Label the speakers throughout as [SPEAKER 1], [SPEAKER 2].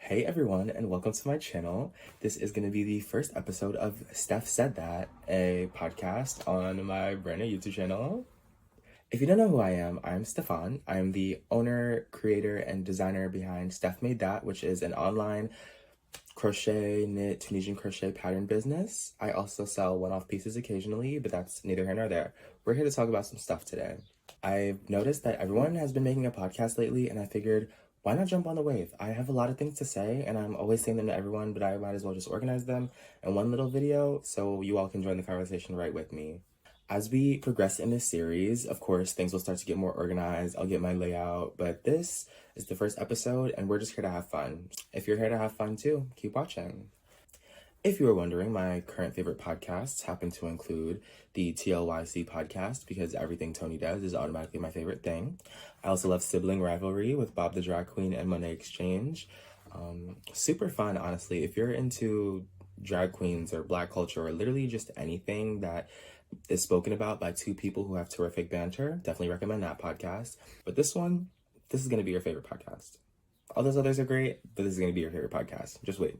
[SPEAKER 1] Hey everyone, and welcome to my channel. This is going to be the first episode of StephSaidThat, a podcast on my brand new YouTube channel. If you don't know who I am, I'm Stefan. I'm the owner, creator, and designer behind StephMaidThat, which is an online crochet, knit, Tunisian crochet pattern business. I also sell one-off pieces occasionally, but that's neither here nor there. We're here to talk about some stuff today. I've noticed that everyone has been making a podcast lately, and I figured, why not jump on the wave? I have a lot of things to say, and I'm always saying them to everyone, but I might as well just organize them in one little video so you all can join the conversation right with me. As we progress in this series, of course, things will start to get more organized. I'll get my layout, but this is the first episode, and we're just here to have fun. If you're here to have fun too, keep watching. If you were wondering, my current favorite podcasts happen to include the TLYC Podcast, because everything Tony does is automatically my favorite thing. I also love Sibling Rivalry with Bob the Drag Queen and Monet Exchange. Super fun, honestly. If you're into drag queens or black culture or literally just anything that is spoken about by two people who have terrific banter, definitely recommend that podcast. But this is going to be your favorite podcast. All those others are great, but this is going to be your favorite podcast. Just wait.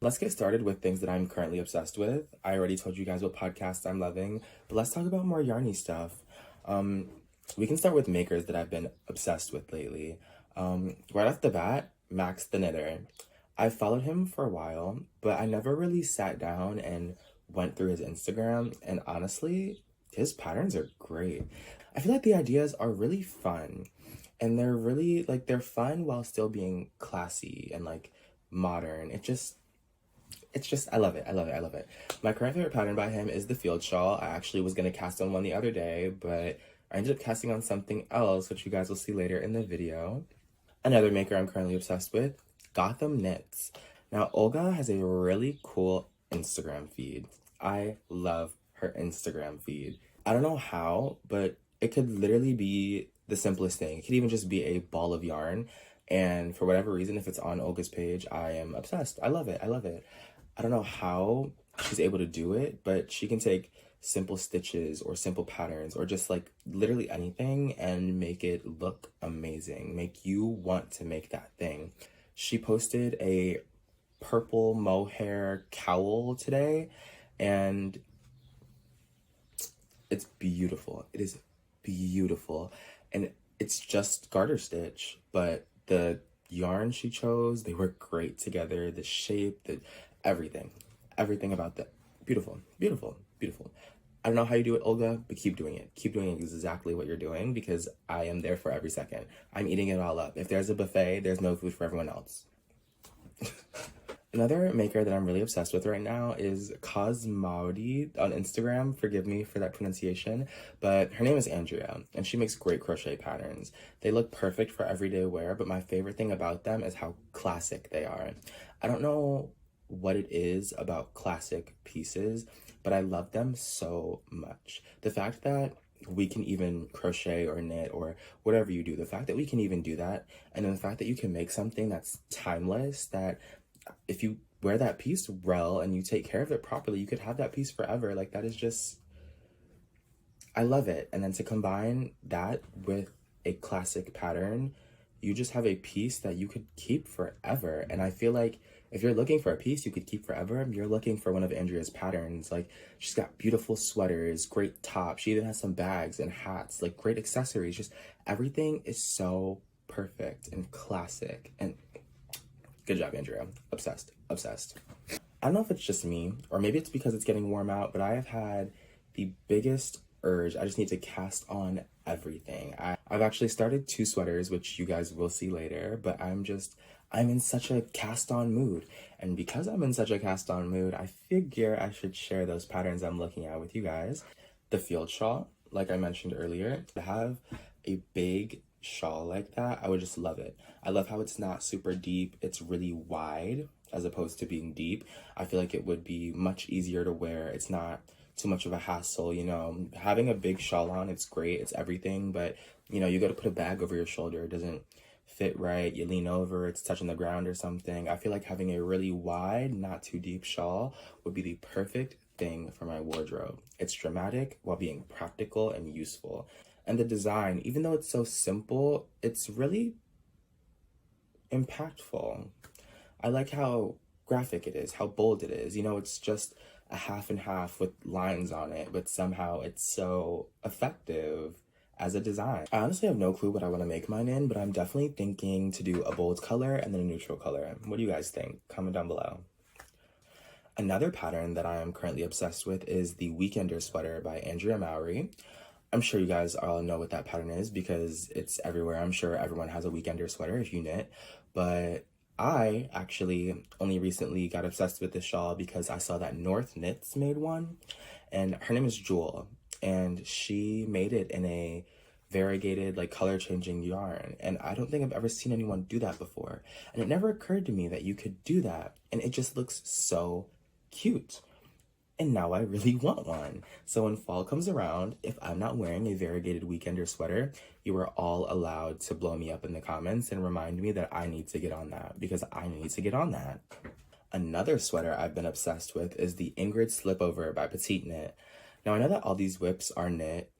[SPEAKER 1] Let's get started with things that I'm currently obsessed with. I already told you guys what podcasts I'm loving, but let's talk about more yarny stuff. We can start with makers that I've been obsessed with lately. Right off the bat, Max the Knitter. I've followed him for a while, but I never really sat down and went through his Instagram, and honestly, his patterns are great. I feel like the ideas are really fun, and they're really, they're fun while still being classy and, modern. I love it. My current favorite pattern by him is the field shawl. I actually was going to cast on one the other day, but I ended up casting on something else, which you guys will see later in the video. Another maker I'm currently obsessed with, Gotham Knits. Now, Olga has a really cool Instagram feed. I love her Instagram feed. I don't know how, but it could literally be the simplest thing. It could even just be a ball of yarn. And for whatever reason, if it's on Olga's page, I am obsessed. I love it. I don't know how she's able to do it, but she can take simple stitches or simple patterns or just literally anything and make it look amazing, make you want to make that thing. She posted a purple mohair cowl today, and it's beautiful. It is beautiful. And it's just garter stitch, but the yarn she chose, they work great together. The shape, everything about that. Beautiful. I don't know how you do it, Olga, but keep doing it. Keep doing exactly what you're doing, because I am there for every second. I'm eating it all up. If there's a buffet, there's no food for everyone else. Another maker that I'm really obsessed with right now is Cosmaudi on Instagram. Forgive me for that pronunciation, but her name is Andrea, and she makes great crochet patterns. They look perfect for everyday wear, but my favorite thing about them is how classic they are. I don't know what it is about classic pieces, but I love them so much. The fact that we can even crochet or knit or whatever you do, the fact that we can even do that, and then the fact that you can make something that's timeless, that if you wear that piece well and you take care of it properly, you could have that piece forever. That is just, I love it. And then to combine that with a classic pattern, you just have a piece that you could keep forever. And I feel like if you're looking for a piece you could keep forever, you're looking for one of Andrea's patterns. She's got beautiful sweaters, great tops. She even has some bags and hats, great accessories. Just everything is so perfect and classic. And good job, Andrea. Obsessed. I don't know if it's just me, or maybe it's because it's getting warm out, but I have had the biggest urge. I just need to cast on everything. I've actually started 2 sweaters, which you guys will see later, but I'm in such a cast on mood. And because I'm in such a cast on mood, I figure I should share those patterns I'm looking at with you guys. The field shawl, like I mentioned earlier, to have a big shawl like that, I would just love it. I love how it's not super deep. It's really wide as opposed to being deep. I feel like it would be much easier to wear. It's not too much of a hassle, having a big shawl on, it's great, it's everything, but you got to put a bag over your shoulder. It doesn't fit right. You lean over, it's touching the ground or something. I feel like having a really wide, not too deep shawl would be the perfect thing for my wardrobe. It's dramatic while being practical and useful. And the design, even though it's so simple, it's really impactful. I like how graphic it is, how bold it is. You know, it's just a half and half with lines on it, but somehow it's so effective as a design. I honestly have no clue what I want to make mine in, but I'm definitely thinking to do a bold color and then a neutral color. What do you guys think? Comment down below. Another pattern that I am currently obsessed with is the Weekender sweater by Andrea Mowry. I'm sure you guys all know what that pattern is because it's everywhere. I'm sure everyone has a Weekender sweater if you knit, but I actually only recently got obsessed with this shawl because I saw that North Knits made one, and her name is Jewell, and she made it in a variegated, like, color changing yarn, and I don't think I've ever seen anyone do that before, and it never occurred to me that you could do that, and it just looks so cute. And now I really want one. So when fall comes around, if I'm not wearing a variegated Weekender sweater, you are all allowed to blow me up in the comments and remind me that I need to get on that, because I need to get on that. Another sweater I've been obsessed with is the Ingrid Slipover by Petiteknit. Now I know that all these whips are knit.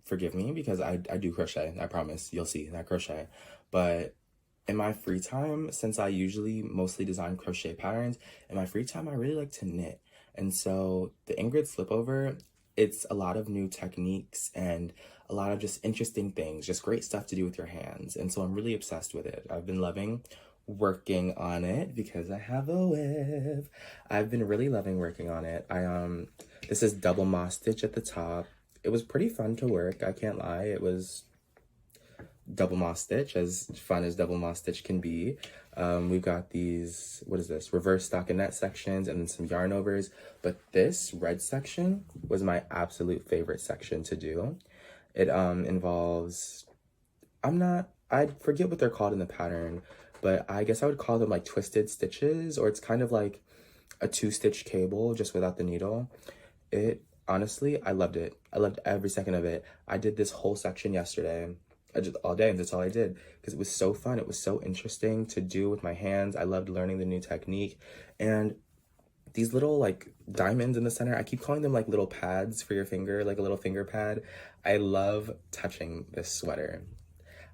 [SPEAKER 1] Forgive me because I do crochet. I promise. You'll see that crochet. But in my free time, since I usually mostly design crochet patterns, in my free time I really like to knit. And so the Ingrid Slipover, it's a lot of new techniques and a lot of just interesting things, just great stuff to do with your hands. And so I'm really obsessed with it. I've been loving working on it because I have a whip. I've been really loving working on it. This is double moss stitch at the top. It was pretty fun to work, I can't lie. It was double moss stitch, as fun as double moss stitch can be. We've got these, what is this, reverse stockinette sections and then some yarn overs, but this red section was my absolute favorite section to do. It involves, I forget what they're called in the pattern, but I guess I would call them like twisted stitches, or it's kind of like a 2-stitch cable just without the needle. Honestly, I loved it. I loved every second of it. I did this whole section yesterday. All day, that's all I did, because it was so fun. It was so interesting to do with my hands. I loved learning the new technique, and these little like diamonds in the center, I keep calling them like little pads for your finger, like a little finger pad. I love touching this sweater.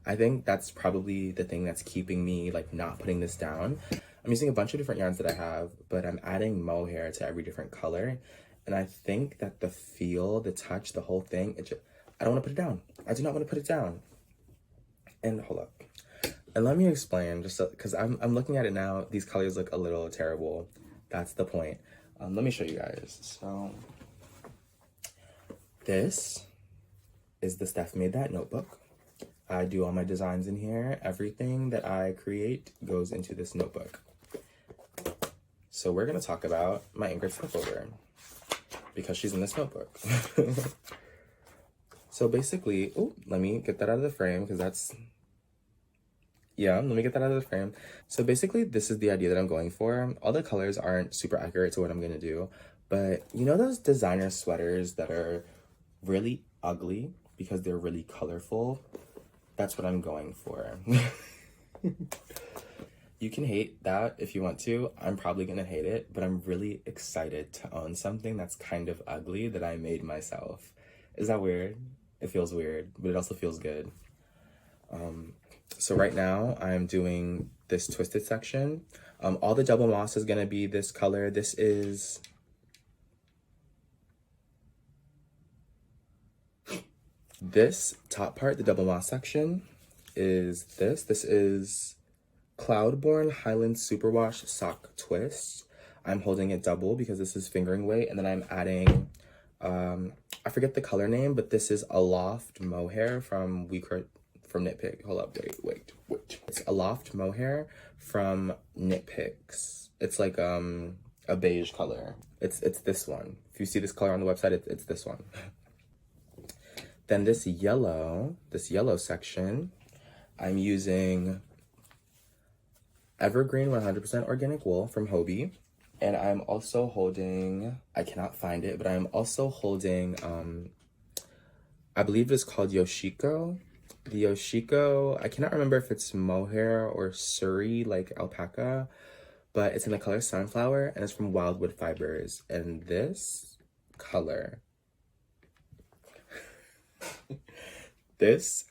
[SPEAKER 1] I think that's probably the thing that's keeping me like not putting this down. I'm using a bunch of different yarns that I have, but I'm adding mohair to every different color, and I think that the feel, the touch, the whole thing, I don't want to put it down. I do not want to put it down. And hold up, and let me explain, just because I'm looking at it now. These colors look a little terrible. That's the point. Let me show you guys. So this is the StephSaidThat notebook. I do all my designs in here. Everything that I create goes into this notebook. So we're gonna talk about my Ingrid Slipover because she's in this notebook. So basically, let me get that out of the frame because that's, let me get that out of the frame. So basically, this is the idea that I'm going for. All the colors aren't super accurate to what I'm gonna do, but you know those designer sweaters that are really ugly because they're really colorful? That's what I'm going for. You can hate that if you want to. I'm probably gonna hate it, but I'm really excited to own something that's kind of ugly that I made myself. Is that weird? It feels weird, but it also feels good. So right now I'm doing this twisted section. All the double moss is gonna be this color. This top part, the double moss section, is this. This is Cloudborn Highland Superwash Sock Twist. I'm holding it double because this is fingering weight, and then I'm adding, I forget the color name, but this is Aloft Mohair from Knitpick. Hold up, wait. It's Aloft Mohair from Knitpicks. It's like a beige color. It's this one. If you see this color on the website, it's this one. Then this yellow section, I'm using Evergreen 100% organic wool from Hobie. And I'm also holding, I cannot find it, but I'm also holding, I believe it's called Yoshiko. The Yoshiko, I cannot remember if it's mohair or Suri, like alpaca, but it's in the color Sunflower, and it's from Wildewoode Fibers. And this color, this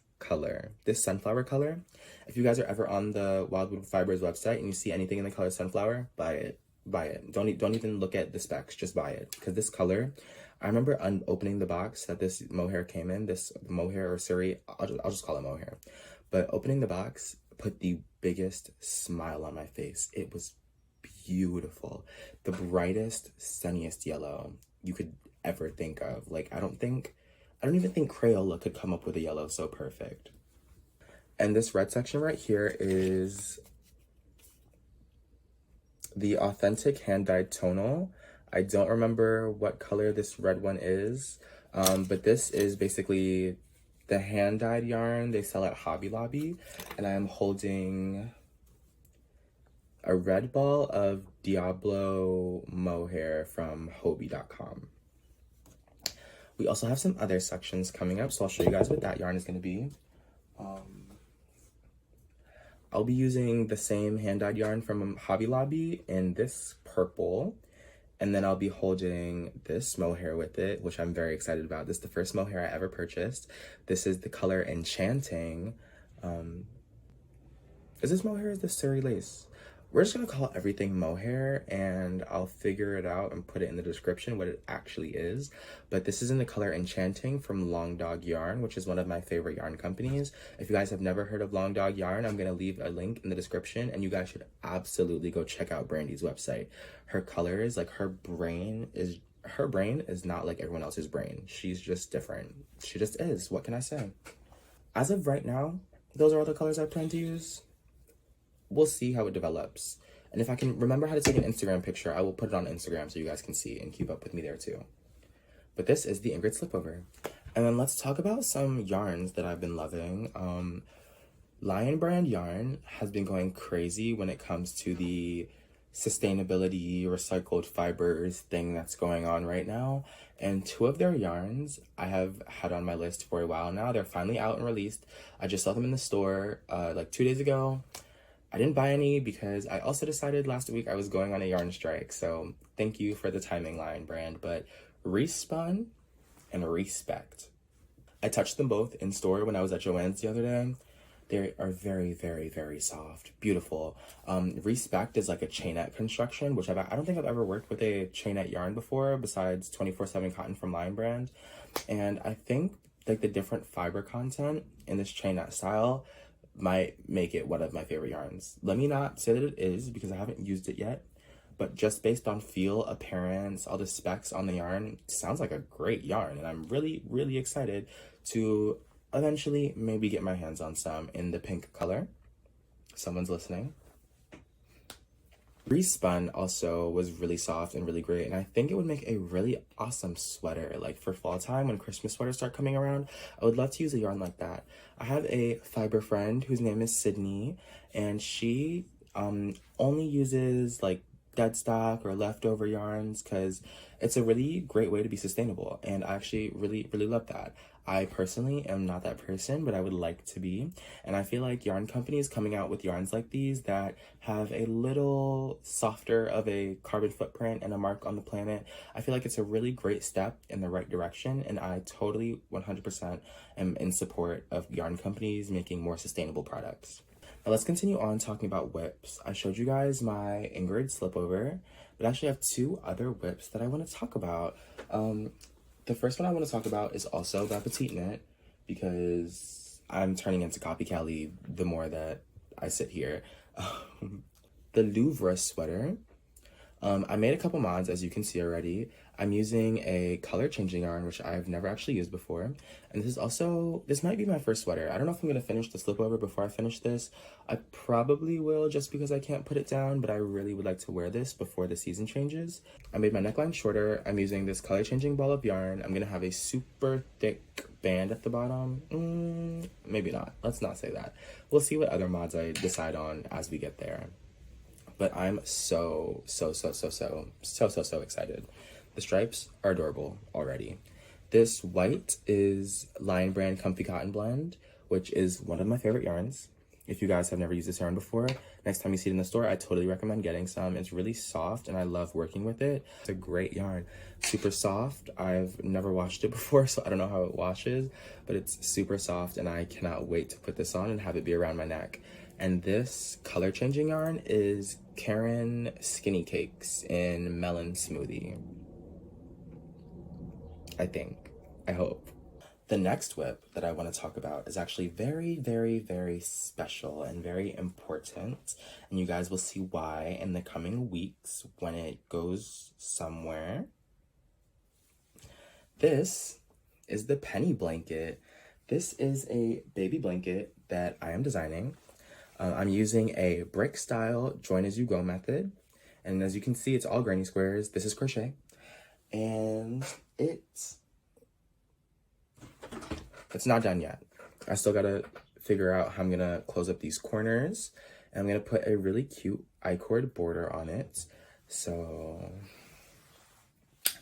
[SPEAKER 1] sunflower color, If you guys are ever on the Wildewoode Fibers website and you see anything in the color sunflower, buy it. Buy it. Don't even look at the specs, just buy it. Because this color, I remember opening the box that this mohair came in, this mohair or Suri, I'll just call it mohair. But opening the box put the biggest smile on my face. It was beautiful. The brightest, sunniest yellow you could ever think of. Like, I don't even think Crayola could come up with a yellow so perfect. And this red section right here is the authentic hand-dyed tonal. I don't remember what color this red one is, but this is basically the hand-dyed yarn they sell at Hobby Lobby, and I am holding a red ball of Diablo mohair from Hobby.com. We also have some other sections coming up, so I'll show you guys what that yarn is going to be. I'll be using the same hand-dyed yarn from Hobby Lobby in this purple, and then I'll be holding this mohair with it, which I'm very excited about. This is the first mohair I ever purchased. This is the color Enchanting. Is this mohair or is this Suri lace? We're just gonna call everything mohair, and I'll figure it out and put it in the description what it actually is. But this is in the color Enchanting from Long Dog Yarn, which is one of my favorite yarn companies. If you guys have never heard of Long Dog Yarn, I'm gonna leave a link in the description, and you guys should absolutely go check out Brandy's website. Her colors, like her brain is not like everyone else's brain. She's just different. She just is. What can I say? As of right now, those are all the colors I plan to use. We'll see how it develops. And if I can remember how to take an Instagram picture, I will put it on Instagram so you guys can see and keep up with me there too. But this is the Ingrid slipover. And then let's talk about some yarns that I've been loving. Lion Brand Yarn has been going crazy when it comes to the sustainability, recycled fibers thing that's going on right now. And two of their yarns I have had on my list for a while now. They're finally out and released. I just saw them in the store like 2 days ago. I didn't buy any because I also decided last week I was going on a yarn strike. So thank you for the timing, Lion Brand. But Re-Spun and Re-Spekt. I touched them both in store when I was at Joann's the other day. They are very, very, very soft. Beautiful. Re-Spekt is like a chainette construction, which I don't think I've ever worked with a chainette yarn before besides 24/7 cotton from Lion Brand. And I think like the different fiber content in this chainette style might make it one of my favorite yarns. Let me not say that it is because I haven't used it yet, but just based on feel, appearance, all the specs on the yarn, it sounds like a great yarn, and I'm really, really excited to eventually maybe get my hands on some in the pink color. Someone's listening. Re-Spun also was really soft and really great, and I think it would make a really awesome sweater. Like for fall time when Christmas sweaters start coming around, I would love to use a yarn like that. I have a fiber friend whose name is Sydney, and she only uses like dead stock or leftover yarns because it's a really great way to be sustainable, and I actually really, really love that. I personally am not that person, but I would like to be. And I feel like yarn companies coming out with yarns like these that have a little softer of a carbon footprint and a mark on the planet, I feel like it's a really great step in the right direction. And I totally 100% am in support of yarn companies making more sustainable products. Now let's continue on talking about whips. I showed you guys my Ingrid slipover, but I actually have two other whips that I want to talk about. The first one I want to talk about is also by Petiteknit because I'm turning into Copy Cali the more that I sit here. The Louvre sweater. I made a couple mods, as you can see already. I'm using a color changing yarn, which I've never actually used before. And this might be my first sweater. I don't know if I'm going to finish the slipover before I finish this. I probably will just because I can't put it down, but I really would like to wear this before the season changes. I made my neckline shorter. I'm using this color changing ball of yarn. I'm going to have a super thick band at the bottom. Maybe not. Let's not say that. We'll see what other mods I decide on as we get there. But I'm so excited. The stripes are adorable already. This white is Lion Brand Comfy Cotton Blend, which is one of my favorite yarns. If you guys have never used this yarn before, next time you see it in the store, I totally recommend getting some. It's really soft and I love working with it. It's a great yarn. Super soft. I've never washed it before, so I don't know how it washes, but it's super soft and I cannot wait to put this on and have it be around my neck. And this color changing yarn is Caron Skinny Cakes in Melon Smoothie. I think. I hope. The next whip that I want to talk about is actually very, very, very special and very important. And you guys will see why in the coming weeks when it goes somewhere. This is the penny blanket. This is a baby blanket that I am designing. I'm using a brick style join as you go method. And as you can see, it's all granny squares. This is crochet. And it's not done yet. I still gotta figure out how I'm gonna close up these corners. And I'm gonna put a really cute I-cord border on it. So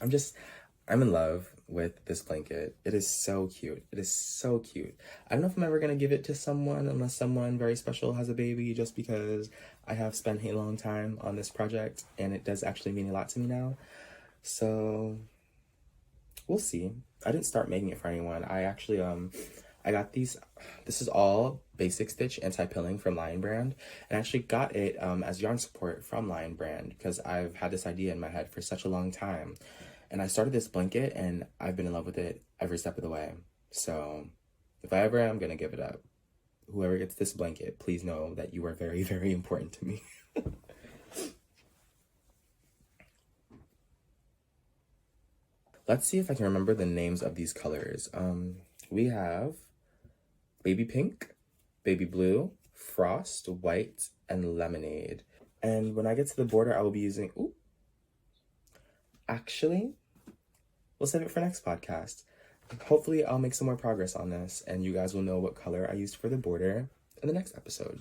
[SPEAKER 1] I'm in love with this blanket. It is so cute. It is so cute. I don't know if I'm ever gonna give it to someone unless someone very special has a baby, just because I have spent a long time on this project and it does actually mean a lot to me now. So we'll see. I didn't start making it for anyone. I actually, I got these, this is all basic stitch anti-pilling from Lion Brand. And I actually got it as yarn support from Lion Brand because I've had this idea in my head for such a long time. And I started this blanket and I've been in love with it every step of the way. So if I ever am gonna give it up, whoever gets this blanket, please know that you are very, very important to me. Let's see if I can remember the names of these colors. We have baby pink, baby blue, frost, white, and lemonade. And when I get to the border, I will be using, actually, we'll save it for next podcast. Hopefully I'll make some more progress on this and you guys will know what color I used for the border in the next episode.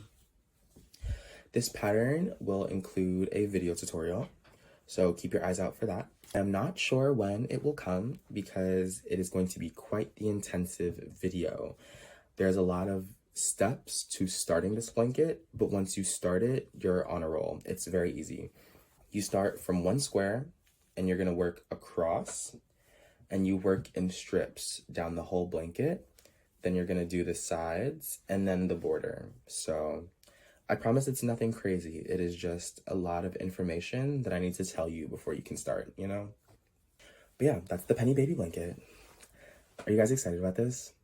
[SPEAKER 1] This pattern will include a video tutorial, so keep your eyes out for that. I'm not sure when it will come because it is going to be quite the intensive video. There's a lot of steps to starting this blanket, but once you start it, you're on a roll. It's very easy. You start from one square and you're gonna work across and you work in strips down the whole blanket. Then you're gonna do the sides and then the border. So I promise it's nothing crazy. It is just a lot of information that I need to tell you before you can start, you know? But yeah, that's the penny baby blanket. Are you guys excited about this?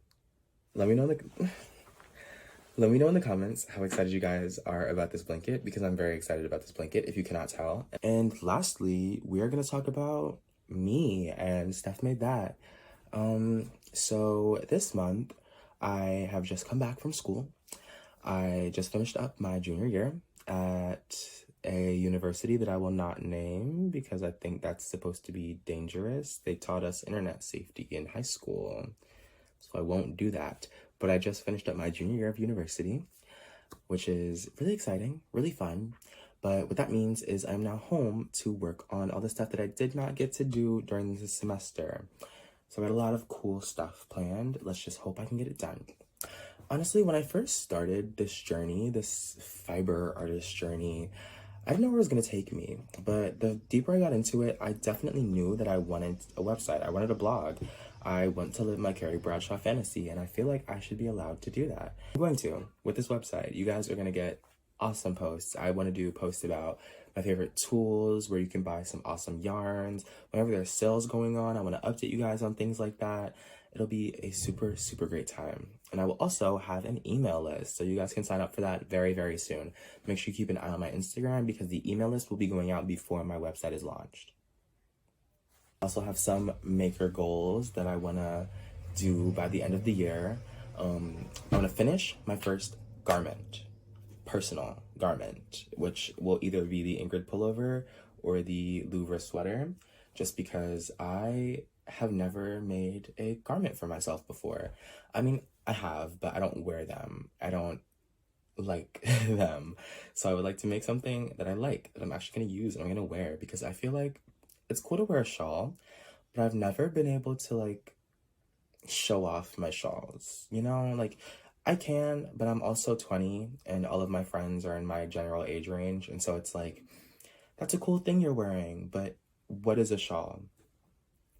[SPEAKER 1] Let me know in the comments how excited you guys are about this blanket, because I'm very excited about this blanket, if you cannot tell. And lastly, we are gonna talk about me and StephSaidThat. So this month, I have just come back from school. I just finished up my junior year at a university that I will not name because I think that's supposed to be dangerous. They taught us internet safety in high school, so I won't do that. But I just finished up my junior year of university, which is really exciting, really fun. But what that means is I'm now home to work on all the stuff that I did not get to do during this semester. So I got a lot of cool stuff planned. Let's just hope I can get it done. Honestly, when I first started this journey, this fiber artist journey, I didn't know where it was going to take me. But the deeper I got into it, I definitely knew that I wanted a website. I wanted a blog. I want to live my Carrie Bradshaw fantasy, and I feel like I should be allowed to do that. I'm going to. With this website, you guys are going to get awesome posts. I want to do posts about my favorite tools, where you can buy some awesome yarns. Whenever there's sales going on, I want to update you guys on things like that. It'll be a super, super great time. And I will also have an email list, so you guys can sign up for that very, very soon. Make sure you keep an eye on my Instagram because the email list will be going out before my website is launched. I also have some maker goals that I want to do by the end of the year. I want to finish my first garment, personal garment, which will either be the Ingrid pullover or the Louvre sweater, just because I have never made a garment for myself before. I mean, I have, but I don't wear them. I don't like them. So I would like to make something that I like, that I'm actually going to use and I'm going to wear, because I feel like it's cool to wear a shawl, but I've never been able to like show off my shawls, you know? Like, I can, but I'm also 20 and all of my friends are in my general age range. And so it's like, that's a cool thing you're wearing, but what is a shawl?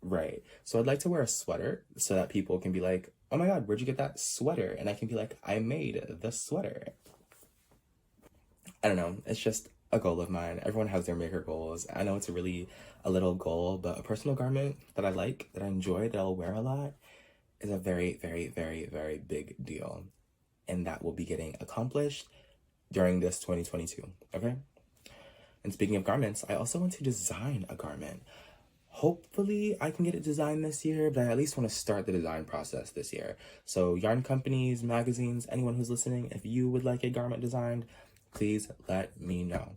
[SPEAKER 1] Right. So I'd like to wear a sweater so that people can be like, oh my God, where'd you get that sweater? And I can be like, I made the sweater. I don't know. It's just a goal of mine. Everyone has their maker goals. I know it's a little goal, but a personal garment that I like, that I enjoy, that I'll wear a lot is a very, very, very, very big deal. And that will be getting accomplished during this 2022. Okay? And speaking of garments, I also want to design a garment. Hopefully I can get it designed this year, but I at least want to start the design process this year. So yarn companies, magazines, anyone who's listening, if you would like a garment designed, please let me know.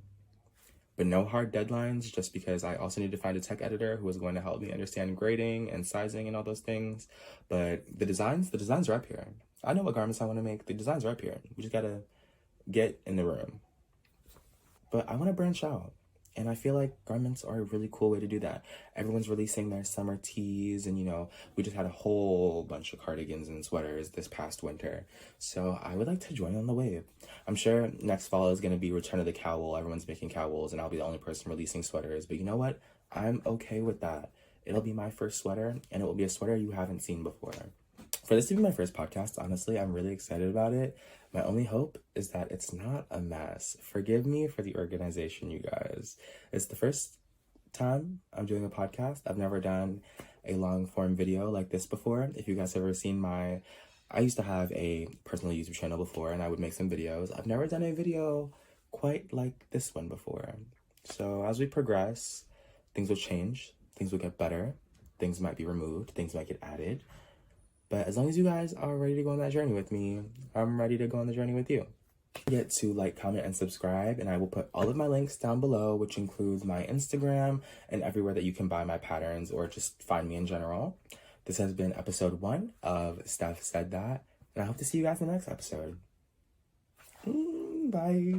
[SPEAKER 1] But no hard deadlines, just because I also need to find a tech editor who is going to help me understand grading and sizing and all those things. But the designs are up here. I know what garments I want to make. The designs are up here. We just gotta get in the room. But I want to branch out. And I feel like garments are a really cool way to do that. Everyone's releasing their summer tees, and we just had a whole bunch of cardigans and sweaters this past winter. So I would like to join on the wave. I'm sure next fall is going to be Return of the Cowl. Everyone's making cowls, and I'll be the only person releasing sweaters. But you know what? I'm okay with that. It'll be my first sweater, and it will be a sweater you haven't seen before. For this to be my first podcast, honestly, I'm really excited about it. My only hope is that it's not a mess. Forgive me for the organization, you guys. It's the first time I'm doing a podcast. I've never done a long form video like this before. If you guys have ever seen I used to have a personal YouTube channel before, and I would make some videos. I've never done a video quite like this one before. So as we progress, things will change. Things will get better. Things might be removed. Things might get added. But as long as you guys are ready to go on that journey with me, I'm ready to go on the journey with you. Don't forget to like, comment, and subscribe, and I will put all of my links down below, which includes my Instagram and everywhere that you can buy my patterns or just find me in general. This has been episode 1 of Steph Said That, and I hope to see you guys in the next episode. Bye.